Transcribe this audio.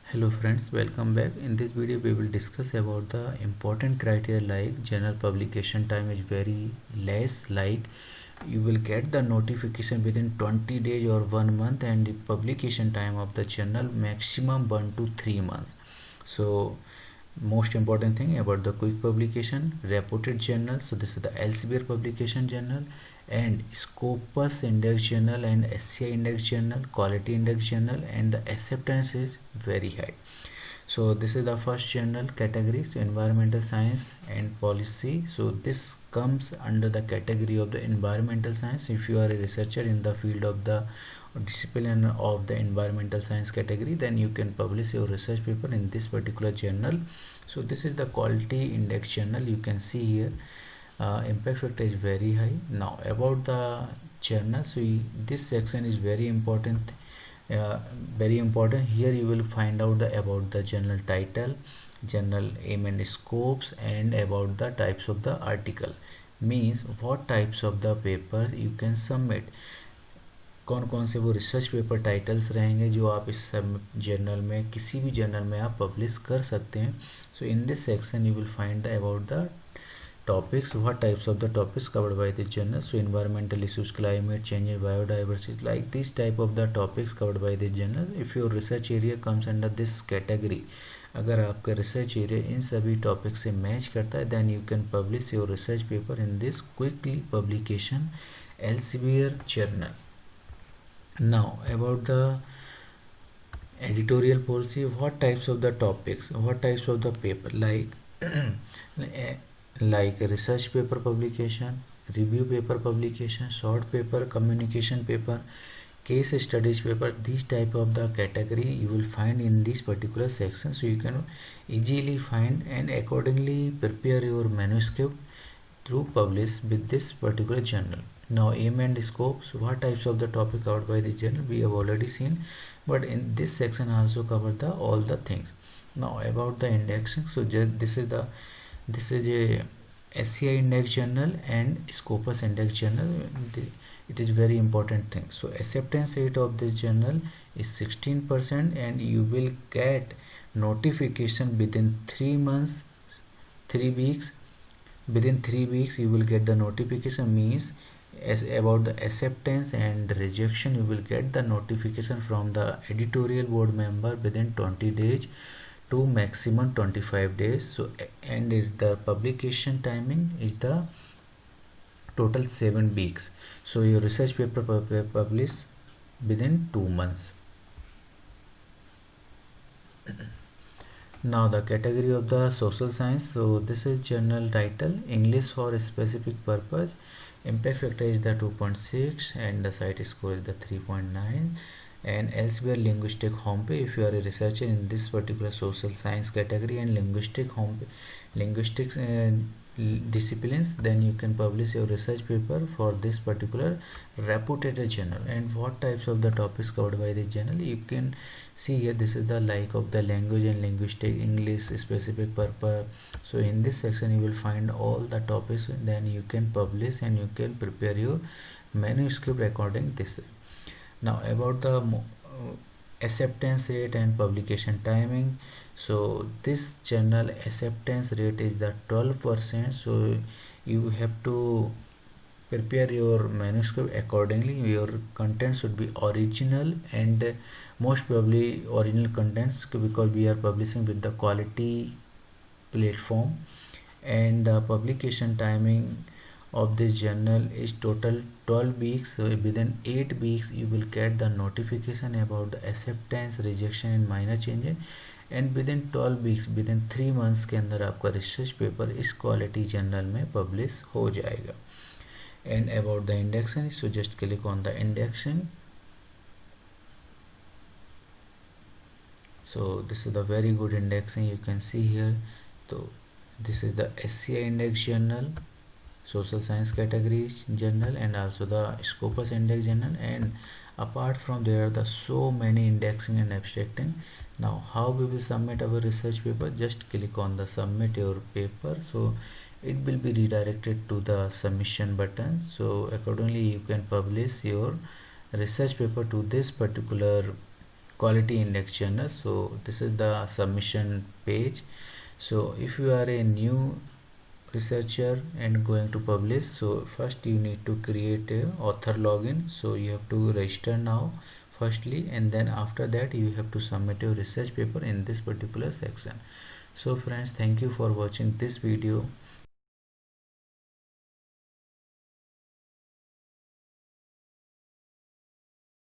Hello friends, welcome back. In this video we will discuss about the important criteria like journal publication time is very less, like you will get the notification within 20 days or 1 month, and the publication time of the journal maximum 1 to 3 months. So most important thing about the quick publication, reported journal. So this is the Elsevier publication journal and Scopus index journal and SCI index journal, quality index journal, and the acceptance is very high. So this is the first journal category, so environmental science and policy. So this comes under the category of the environmental science. If you are a researcher in the field of the discipline of the environmental science category, then you can publish your research paper in this particular journal. So this is the quality index journal. You can see here impact factor is very high. Now about the journal, so this section is very important. Here you will find out about the journal title, journal aim and scopes, and about the types of the article, means what types of the papers you can submit. कौन कौन से वो research paper titles रहेंगे जो आप इस journal में, किसी भी जर्नल में आप पब्लिश कर सकते हैं. So in this section you will find about the topics, what types of the topics covered by the journal. So environmental issues, climate change, biodiversity, like this type of the topics covered by the journal. If your research area comes under this category, अगर आपका research area in सभी topic से मैच करता है, then you can publish your research paper in this quickly publication Elsevier journal. Now about the editorial policy, what types of the topics, what types of the paper, like research paper publication, review paper publication, short paper, communication paper, case studies paper. These type of the category you will find in this particular section, so you can easily find and accordingly prepare your manuscript to publish with this particular journal. Now aim and scopes, what types of the topic covered by this journal we have already seen, but in this section also cover the all the things. Now about the indexing, so this is a SCI index journal and Scopus index journal. It is very important thing. So acceptance rate of this journal is 16%, and you will get notification within 3 months, 3 weeks. Within 3 weeks you will get the notification, means as about the acceptance and rejection, you will get the notification from the editorial board member within 20 days to maximum 25 days. So and the publication timing is the total 7 weeks. So your research paper published within 2 months. Now the category of the social science, so this is journal title, English for a specific purpose, impact factor is the 2.6 and the site score is the 3.9, and Elsevier linguistic homepage. If you are a researcher in this particular social science category and linguistics disciplines, then you can publish your research paper for this particular reputed journal. And what types of the topics covered by this journal, you can see here. This is the like of the language and linguistic, English specific purpose. So in this section you will find all the topics, then you can publish and you can prepare your manuscript according this. Now about the acceptance rate and publication timing, so this journal acceptance rate is the 12%. So you have to prepare your manuscript accordingly. Your content should be original, and most probably original contents, because we are publishing with the quality platform. And the publication timing of this journal is total 12 weeks. So within 8 weeks you will get the notification about the acceptance, rejection and minor changes, and within 12 weeks, within 3 months के अंदर आपका research paper इस quality journal में publish हो जाएगा. And about the indexing, so just click on the indexing. So this is the very good indexing, you can see here. So this is the SCI index journal, social science categories journal, and also the Scopus index journal. And apart from there are the so many indexing and abstracting. Now how we will submit our research paper, just click on the submit your paper. So it will be redirected to the submission button. So accordingly you can publish your research paper to this particular quality index journal. So this is the submission page. So if you are a new researcher and going to publish, so first you need to create a author login. So you have to register now firstly, and then after that you have to submit your research paper in this particular section. So friends, thank you for watching this video.